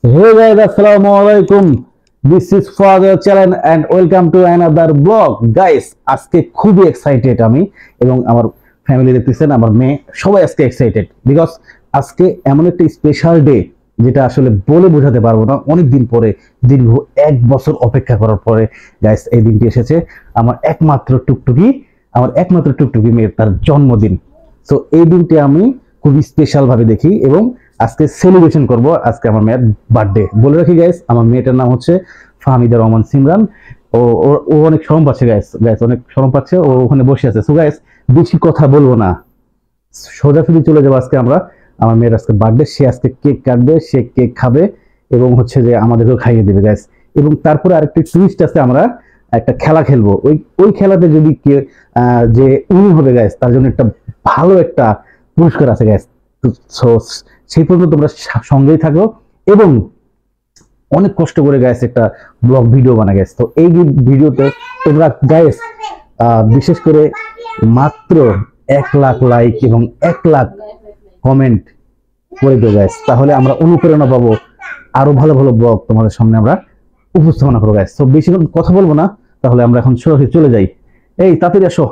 Hey guys, assalamu alaikum. This is Father Channel and welcome to another vlog. Guys, আজকে খুবই excited আমি এবং আমার ফ্যামিলি দেখতেছেন, আমার মেয়ে সবাই আজকে এক্সাইটেড বিকজ আজকে এমন একটা স্পেশাল ডে যেটা আসলে বলে বোঝাতে পারবো না। অনেক দিন পরে, দীর্ঘ 1 বছর অপেক্ষা করার পরে গাইস এই দিনটি এসেছে। আমার একমাত্র টুকটুকি মেয়ের তার জন্মদিন। সো এই দিনটি আমি খুবই স্পেশাল ভাবে দেখি এবং আজকে সেলিব্রেশন করব। আজকে আমার মেয়ের বার্থডে। বলে রাখি গাইস, আমার মেয়েটার নাম হচ্ছে ফাহমিদা রহমান সিমরান। ও অনেক শরম পাচ্ছে গাইস, অনেক শরম পাচ্ছে। ও ওখানে বসে আছে। সো গাইস, বেশি কথা বলবো না, সোজাসুজি চলে যাবো। আজকে আমরা, আমার মেয়ের আজকে বার্থডে, সে আজকে কেক কাটবে, সে কেক খাবে এবং হচ্ছে যে আমাদেরকেও খাইয়ে দেবে গাইস। এবং তারপরে আরেকটি টুইস্ট আছে, আমরা একটা খেলা খেলবো। ওই খেলাতে যদি যে উইন হবে গাইস, তার জন্য একটা ভালো একটা পুরস্কার আছে গাইস। তো সেই পর্যন্ত তোমরা সঙ্গেই থাকো এবং অনেক কষ্ট করে গাইস একটা ব্লগ ভিডিও বানা গাইস। তো এই ভিডিওতে তোমরা গাইস বিশেষ করে মাত্র 1 লাখ লাইক এবং 1 লাখ কমেন্ট করে দিও গাইস, তাহলে আমরা অনুপ্রেরণা পাবো, আরো ভালো ভালো ব্লগ তোমাদের সামনে আমরা উপস্থাপনা করবো গাইস। তো বেশি কথা বলবো না, তাহলে আমরা এখন সরাসরি চলে যাই। এই তাড়াতাড়ি আসো,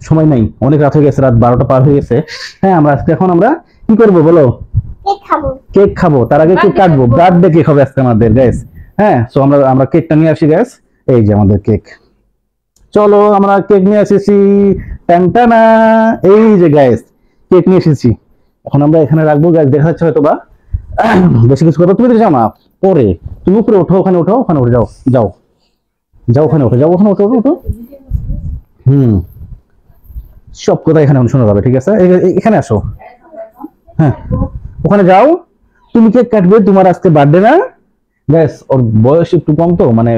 সময় নাই, অনেক রাত হয়ে গেছে, রাত 12টা পার হয়ে গেছে। হ্যাঁ, আমরা আজকে এখন আমরা কি করবো বলো? কেক খাবো। তার আগে কেক কাটবো, বার্থডে কেক হবে আজকে আমাদের গাইস। হ্যাঁ, সো আমরা কেকটা নিয়ে আসি গাইস। এই যে আমাদের কেক, চলো আমরা কেক নিয়ে এসেছি। টানটানা, এই যে গাইস কেক নিয়ে এসেছি। এখন আমরা এখানে রাখবো গাইস, দেখা যাচ্ছে হয়তো বা বেশি কিছু করবো। তুমি তো যাও না, পরে তুমি উপরে ওঠো, ওখানে উঠে যাও যাও যাও, ওখানে ওঠো। সব কথা এখানে শোনা যাবে, ঠিক আছে? এখানে আসো। হ্যাঁ, ওখানে যাও। তুমি কেক কাটবে, তোমার আজকে বার্থডে না গ্যাস। ওর বয়স একটু কম, তো মানে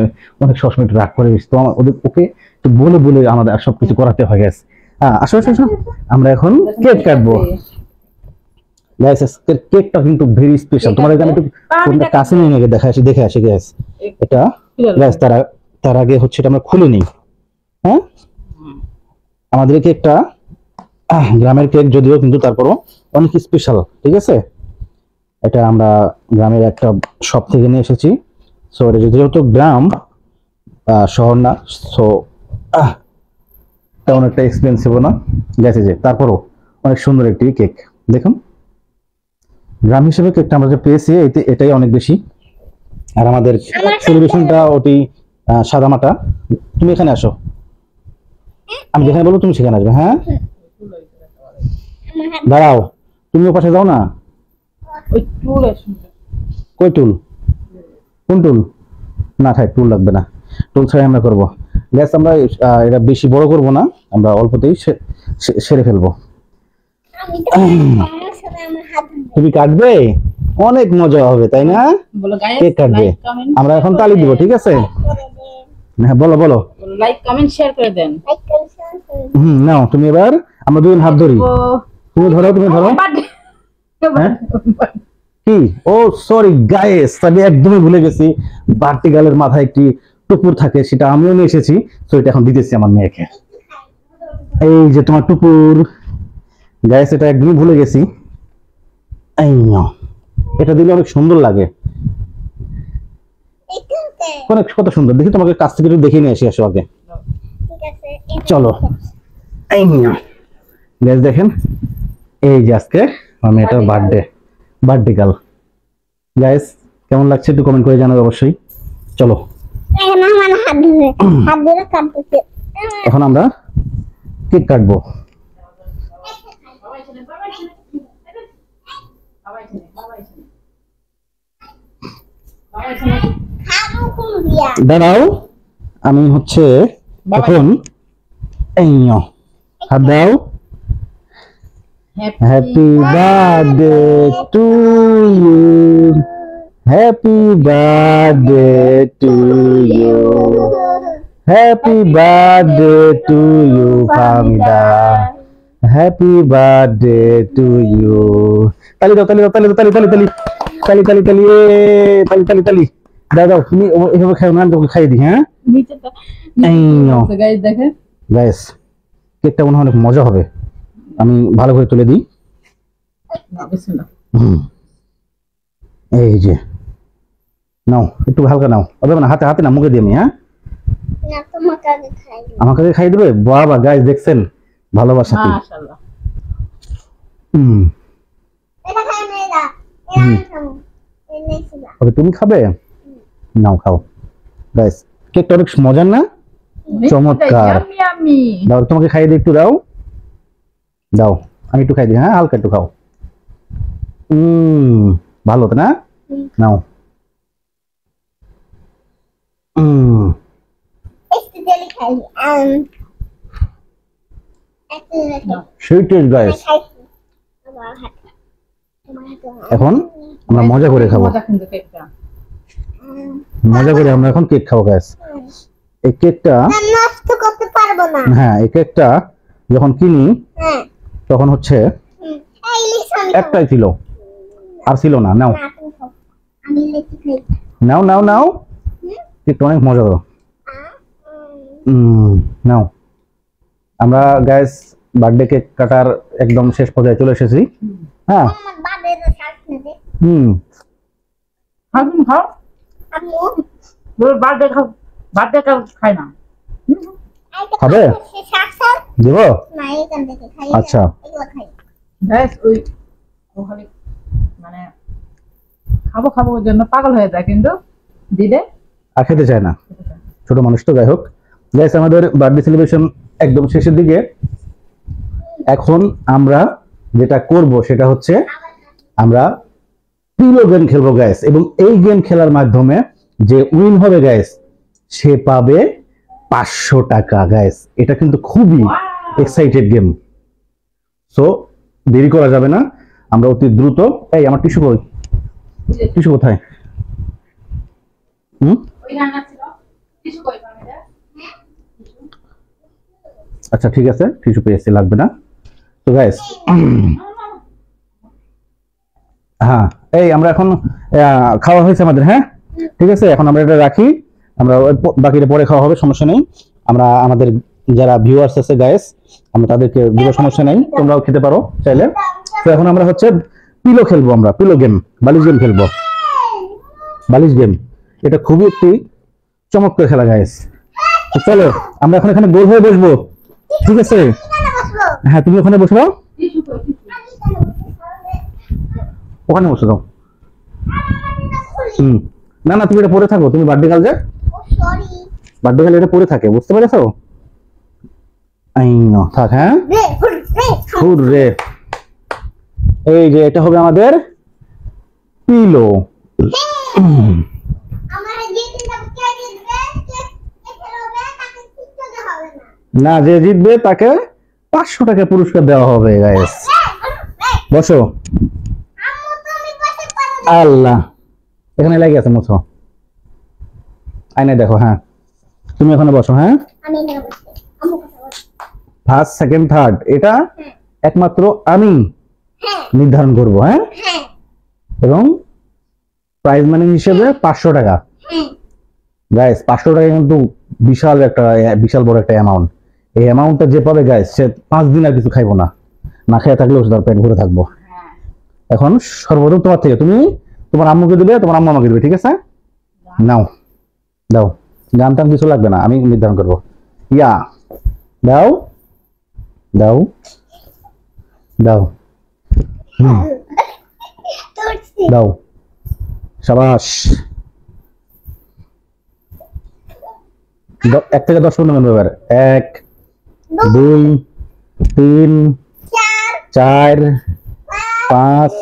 অনেক সবসময় একটু রাগ করে বেশি, তো ওকে একটু বলে বলে আমাদের সবকিছু করাতে হয় গ্যাস। হ্যাঁ, আসো। আমরা এখন কেক কাটবো গ্যাস। কেকটা কিন্তু ভেরি স্পেশাল। তোমার এখানে একটু ফোনটা কাছে নিয়ে দেখে আসি গ্যাস। এটা গ্যাস, তার আগে হচ্ছে এটা আমরা খুলে নিই। হ্যাঁ, আমাদের কেকটা গ্রামের কেক যদিও, কিন্তু তারপরও অনেক স্পেশাল, ঠিক আছে? এটা আমরা গ্রামের একটা শপ থেকে নিয়ে এসেছি। সো এটা যেহেতু গ্রাম, শহর না, সো তেমন একটা এক্সপেন্সিভও না গেছে, যে তারপরও অনেক সুন্দর একটি কেক। দেখুন, গ্রাম হিসেবে কেকটা আমরা যে পেয়েছি এটাই অনেক বেশি। আর আমাদের সেলিব্রেশনটা ওটি সাদামাটা। তুমি এখানে আসো, আমি যেখানে বলবো তুমি সেখানে আসবে। হ্যাঁ, দাঁড়াও, তুমি ও পাশে যাও না। কই টুল? কোন টুল? না থাক, টুল লাগবে না, টুল ছাড়াই আমরা করবো গ্যাস। আমরা এটা বেশি বড় করবো না, আমরা অল্পতেই সেরে ফেলবো। তুমি কাটবে, অনেক মজা হবে তাই না? কেক কাটবে, আমরা এখন তালি দিব, ঠিক আছে? হ্যাঁ, বলো। লাইক কমেন্ট শেয়ার করে দেন। নাও তুমি এবার, আমরা দুজন হাত ধরি। তুমি ধরো। হ্যাঁ, কি? ও সরি গাইস, আমি একদমই ভুলে গেছি, ভার্টিকালের মাথায় একটি টুপুর থাকে, সেটা আমিও নিয়ে এসেছি। তো এটা এখন দিতেছি আমার মেয়েকে। এই যে তোমার টুপুর গাইস, এটা একদমই ভুলে গেছি। এই নাও, এটা দিলে অনেক সুন্দর লাগে, অনেক কত সুন্দর দেখি। তোমাকে কাছ থেকে একটু দেখে নিয়ে আসো আগে, চলো। এই নাও গাইস, দেখেন, এই যে আজকে আমার মেয়েটার বার্থডে গার্ল। গাইস, কেমন লাগছে একটু কমেন্ট করে জানাবে অবশ্যই। চলো, এখন আমরা কেক কাটবো। দাঁড়াও, আমি হচ্ছে এখন এই হাত দাও। Happy birthday to you, happy birthday to you, happy birthday to you Fahmida, happy birthday to you. তালি দাও। দাও, তুমি এভাবে খাও না, তোকে খাইয়ে দিই। হ্যাঁ, গাইস কেকটা মনে হয় অনেক মজা হবে, আমি ভালো করে তুলে দিই। এই যে নাও একটু হালকা নাও, হবে না, হাতে হাতে না, মুখে দিয়ে আমি, হ্যাঁ না তোমাকে আগে খাই দিই। আমাকে খাই দেবে? বাবা গাইস দেখছেন ভালোবাসা কি। মাশাআল্লাহ। হুম, এটা খাই না, এটা আমি খাবো। এই নেছি না। ওকে তুমি খাবে, নাও খাও গাইস। কেকটা অনেক মজার না? চমৎকার। Yummy yummy. দাও তোমাকে খাইয়ে দিই, একটু দাও দাও, আমি একটু খাই দিই, হ্যাঁ হালকা একটু খাও। ভালো তো না? নাও। একটু জেলি খাই। একটু জেলি খাই। Sweet guys. খাইছি। আমার হাতে। তোমার হাতে। এখন আমরা মজা করে খাবো, মজা কিন্তু কেকটা। মজা করে আমরা এখন কেক খাবো গাইস। এই কেকটা না নষ্ট করতে পারবো না। হ্যাঁ, এই কেকটা যখন কিনি হ্যাঁ। তখন হচ্ছে এই লিচু আমি খাবো। একটাই ছিল, আর ছিল না। নাও না, তুমি খাও। আমি লিচু খাই। নাও নাও নাও, কেকটা অনেক মজা দাও। নাও। আমরা গাইস বার্থডে কেক কাটার একদম শেষ পর্যায়ে চলে এসেছি। হ্যাঁ, আমার বাবার শ্বাস নেবে। খাও তুমি খাও। আম্মু তোর বার্থডে খাও। বার্থডে খাই না। খাবে? শ্বাস দেব? না এখান থেকে খাই। আচ্ছা। এগুলো খাই। গাইস ওই ও খালি মানে খাবো খাবো ওর জন্য পাগল হয়ে যায়, কিন্তু দিলে আর খেতে চায় না, ছোট মানুষ তো। যাই হোক গাইস, আমাদের বার্থডে সেলিব্রেশন একদম শেষের দিকে। এখন আমরা যেটা করব সেটা হচ্ছে আমরা পিলো গেম খেলবো গাইস, এবং এই গেম খেলার মাধ্যমে যে উইন হবে গাইস সে পাবে 500 টাকা গাইস। এটা কিন্তু খুবই এক্সাইটেড গেম। সো দেরি করা যাবে না, আমরা অতি দ্রুত। এই আমার টিস্যু কই? টিস্যু কোথায়? ওই রান্না ছিল কিছু কই পাবে না। আচ্ছা ঠিক আছে, টিস্যু পেয়েছি, লাগবে না। তো গাইস হ্যাঁ, এই আমরা এখন খাওয়া হয়েছে আমাদের, হ্যাঁ ঠিক আছে, এখন আমরা এটা রাখি, আমরা বাকিটা পরে খাওয়া হবে, সমস্যা নেই। আমরা আমাদের যারা ভিউয়ার্স আছে গাইস, আমরা তাদেরকে দিব, সমস্যা নেই, তোমরাও খেতে পারো চাইলে। তো এখন আমরা হচ্ছে পিলো খেলবো, আমরা পিলো গেম, বালিশ গেম খেলবো, বালিশ গেম। এটা খুবই একটি চমৎকার খেলা গাইস। তো চলো আমরা এখন এখানে গোল হয়ে বসবো, ঠিক আছে? এখানে বসবো। হ্যাঁ তুমি ওখানে বসো, কিছু কই কিছু। আমি এখানে বসবো। ওখানে বসে দাও। খুলি। না না, তুমি এটা পরে থাকো, তুমি বার্থডে কাল যে ও সরি। বার্থডে কাল এটা পরে থাকে, বুঝতে পেরেছো? আই নো, থাক। হ্যাঁ রে রে। ফুড রে। এই যে এটা হবে আমাদের পিলো। আমার যে তিনটা কে দিবে কে খেলবে তাকে কিচ্ছু দেওয়া হবে না, না। যে জিতবে তাকে 500 টাকা পুরস্কার দেওয়া হবে গাইস। বসো। আম্মু তুমি বসে পারো না। আল্লাহ, এখানে লেগে আছে, মুছো। আয়নায় দেখো। হ্যাঁ তুমি ওখানে বসো। হ্যাঁ, আমি না বসে। আম্মু কথা বল। ফার্স্ট সেকেন্ড থার্ড এটা একমাত্র আমি হ্যাঁ নির্ধারণ করব। হ্যাঁ, হ্যাঁ এবং প্রাইজ মানি হিসেবে 500 টাকা হ্যাঁ। গাইস। 500 টাকা কিন্তু বিশাল বড় একটা অ্যামাউন্ট। এই অ্যামাউন্টটা যে পাবে গাইস, সে 5 দিন আর কিছু খাইবো না, না খেয়ে থাকলেও তার পেট ভরে থাকবো। হ্যাঁ এখন সর্বপ্রথম তোমার থেকে, তুমি তোমার আম্মুকে দিবে, তোমার আম্মু আমাকে দিবে, ঠিক আছে? নাও দাও, গান টান কিছু লাগবে না, আমি নির্ধারণ করবো। ইয়া দাও দাও দাও, তুলছি। দাও, সাবাস। 1 থেকে 10 পর্যন্ত গুনবো এবার। 1 2 3 চার 4 5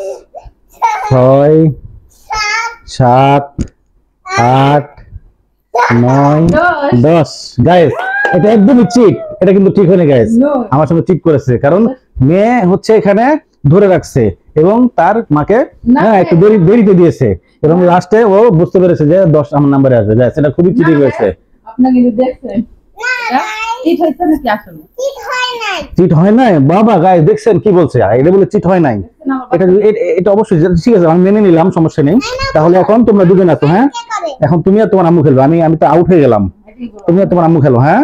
6 7 8 9 10 গাইস। এটা একদমই চিট, এটা কিন্তু ঠিক হয়নি গাইস, No. আমার সঙ্গে চিট করেছে, কারণ মেয়ে হচ্ছে এখানে ধরে রাখছে এবং তার মাকে না, হ্যাঁ একটু দেরিতে দিয়েছে, এবং লাস্টে ও বুঝতে পেরেছে যে 10 আমার নাম্বারে আসবে। গাইস এটা খুবই চিটিং হয়েছে। আপনি কিন্তু দেখছেন না ঠিক হইছে নাকি আসলে? ঠিক হয় নাই। চিট হয় নাই বাবা, গাইস দেখছেন কি বলছে, এটা বলে চিট হয় নাই। দেখছেন আমার এটা এটা অবশ্যই ঠিক আছে, আমি মেনে নিলাম, সমস্যা নেই। তাহলে এখন তোমরা দুজন আছো, হ্যাঁ কে করে? এখন তুমি আর তোমার আম্মু খেলবে, আমি তো আউট হয়ে গেলাম। এটাই বলো। তুমি আর তোমার আম্মু খেলো। হ্যাঁ,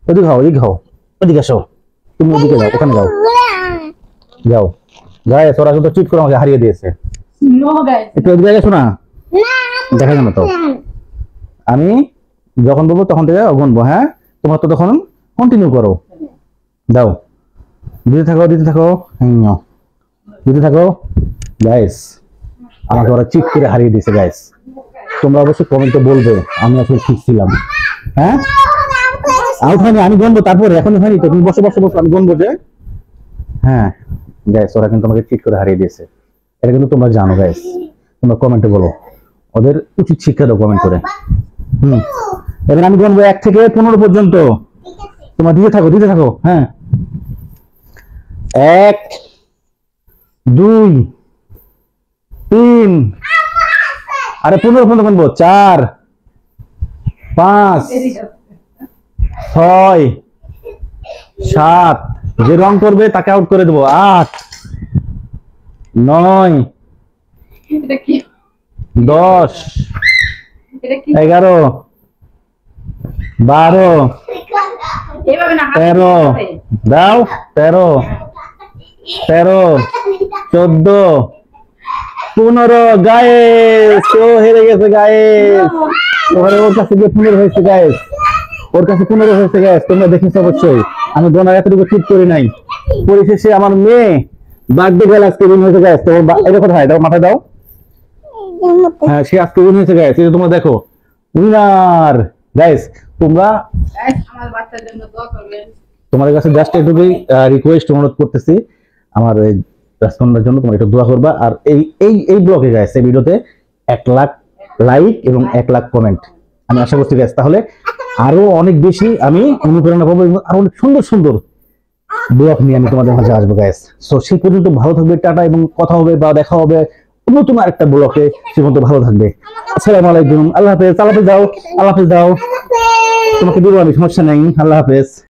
ওদিকে খাও, ওদিকে খাও, ওদিকে আসো, তুমি ওদিকে যাও, ওখানে যাও, যাও। গাইস ওরা কিন্তু চিট করে আমাকে হারিয়ে দিয়েছে। No guys. একটু ওদিকে আসো না। না দেখা গেল তো, আমি যখন বলবো তখন থেকে গুনবো। হ্যাঁ, তোমার তো তখন কন্টিনিউ করো। দাও, দিতে থাকো দিতে থাকো, দিতে থাকো। গাইস, আমাকে ওরা চিট করে হারিয়ে দিয়েছে গাইস। তোমরা অবশ্যই কমেন্টে বলবে আমি আসলে ঠিক ছিলাম। হ্যাঁ, আউট হয়নি, আমি গুনবো তারপরে, এখন হয়নি তো, তুমি বসে বসে বসে আমি গুনবো যে। হ্যাঁ গাইস, ওরা কিন্তু আমাকে চিট করে হারিয়ে দিয়েছে, এটা কিন্তু তোমরা জানো গাইস। তোমরা কমেন্টে বলো, ওদের উচিত শিক্ষা দাও কমেন্ট করে। এবার আমি গুনবো 1 থেকে 15 পর্যন্ত, তোমরা দিতে থাকো দিতে থাকো। হ্যাঁ, 1 2 3, আরে 15 পর্যন্ত গুনবো, 4 5 6 7, যে রং করবে তাকে আউট করে দেবো। 8 9 এটা কি 10 এটা কি 11 12 এভাবে না 13, দাও 13 14 15। গায়েস, ও হেরে গেছে গায়েস। ওর কাছে গিয়ে 15 হয়েছে গায়েস, ওর কাছে 15 হয়েছে গায়েস। তোমরা দেখেছো অবশ্যই, আমি গোনার এতটুকু ঠিক করি নাই। পরিশেষে আমার মেয়ে বার্থডে গেল আজকে উইন হয়েছে গায়েস। তো এটা কোথায়, দাও মাথায় দাও। হ্যাঁ, সে আজকে উইন হয়েছে গায়েস, এটা তোমরা দেখো, উইনার গায়েস। তোমরা আমার বাচ্চার জন্য দোয়া করবেন। তোমাদের কাছে জাস্ট এটুকুই রিকোয়েস্ট, অনুরোধ করতেছি, আমার এই রাজকন্যার জন্য তোমরা একটু দোয়া করবা। আর এই এই এই ব্লগে গাইস, এই ভিডিওতে 1 লাখ লাইক এবং 1 লাখ কমেন্ট আমি আশা করছি গাইস। তাহলে আরো অনেক বেশি আমি অনুপ্রেরণা পাবো এবং আরো অনেক সুন্দর সুন্দর ব্লগ নিয়ে আমি তোমাদের মাঝে আসবো গাইস। সো সেই পর্যন্ত ভালো থাকবে, টাটা, এবং কথা হবে বা দেখা হবে নতুন আরেকটা ব্লগে। সে পর্যন্ত ভালো থাকবে। আসসালামু আলাইকুম, আল্লাহ হাফেজ। আল্লাহ হাফেজ দাও, আল্লাহ হাফেজ দাও, তোমাকে দিব আমি, সমস্যা নেই। আল্লাহ হাফেজ।